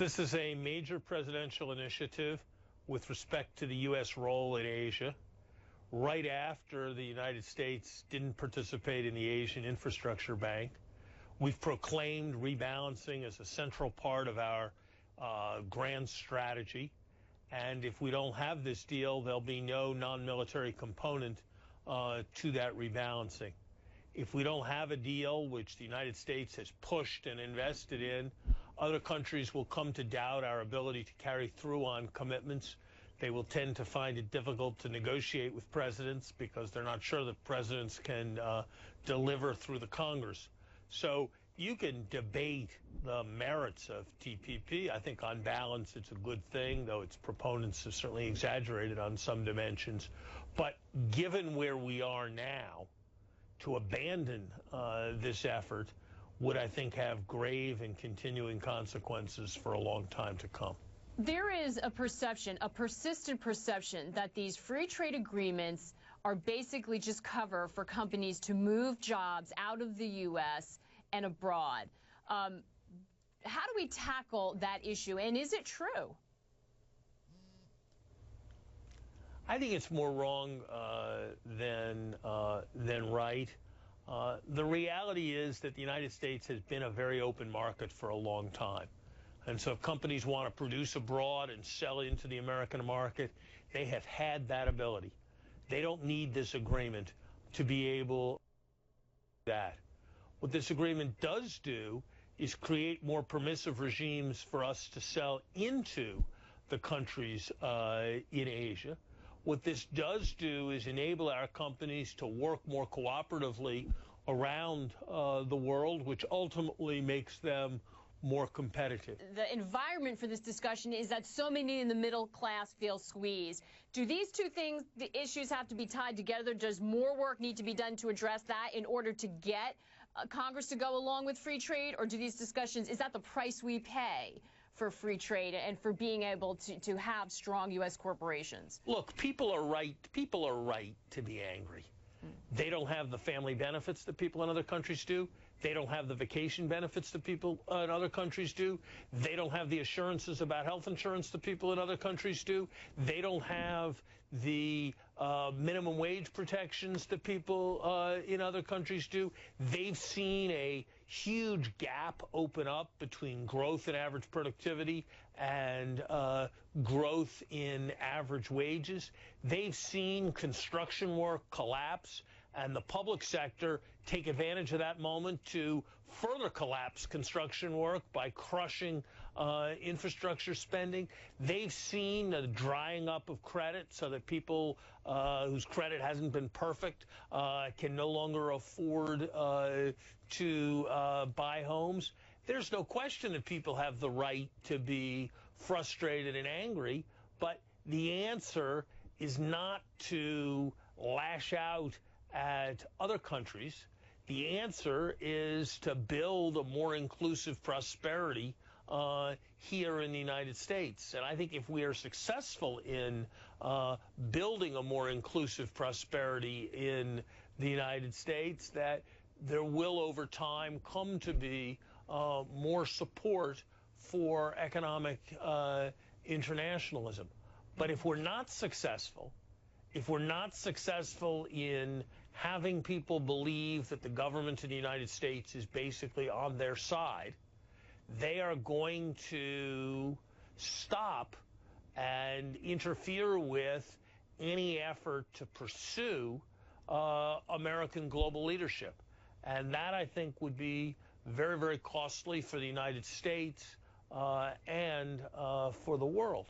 this is a major presidential initiative with respect to the U.S. role in Asia, right after the United States didn't participate in the Asian Infrastructure Bank. We've proclaimed rebalancing as a central part of our grand strategy. And if we don't have this deal, there'll be no non-military component to that rebalancing. If we don't have a deal, which the United States has pushed and invested in, other countries will come to doubt our ability to carry through on commitments. They will tend to find it difficult to negotiate with presidents because they're not sure that presidents can deliver through the Congress. So you can debate the merits of TPP. I think on balance it's a good thing, though its proponents have certainly exaggerated on some dimensions. But given where we are now, to abandon this effort would, I think, have grave and continuing consequences for a long time to come. There is a perception, a persistent perception, that these free trade agreements are basically just cover for companies to move jobs out of the U.S. and abroad. How do we tackle that issue, and is it true? I think it's more wrong than right. The reality is that the United States has been a very open market for a long time. And so if companies want to produce abroad and sell into the American market, they have had that ability. They don't need this agreement to be able to do that. What this agreement does do is create more permissive regimes for us to sell into the countries in Asia. What this does do is enable our companies to work more cooperatively around the world, which ultimately makes them more competitive. The environment for this discussion is that so many in the middle class feel squeezed. Do these two things, the issues, have to be tied together? Does more work need to be done to address that in order to get Congress to go along with free trade? Or do these discussions, is that the price we pay for free trade and for being able to have strong U.S. corporations? Look, people are right to be angry. They don't have the family benefits that people in other countries do. They don't have the vacation benefits that people in other countries do. They don't have the assurances about health insurance that people in other countries do. They don't have the minimum wage protections that people in other countries do. They've seen a huge gap open up between growth in average productivity and growth in average wages. They've seen construction work collapse and the public sector take advantage of that moment to further collapse construction work by crushing infrastructure spending. They've seen the drying up of credit so that people whose credit hasn't been perfect can no longer afford to buy homes. There's no question that people have the right to be frustrated and angry, but the answer is not to lash out at other countries. The answer is to build a more inclusive prosperity here in the United States. And I think if we are successful in building a more inclusive prosperity in the United States, that there will over time come to be more support for economic internationalism. But if we're not successful, in having people believe that the government of the United States is basically on their side, they are going to stop and interfere with any effort to pursue American global leadership. And that, I think, would be very, very costly for the United States and for the world.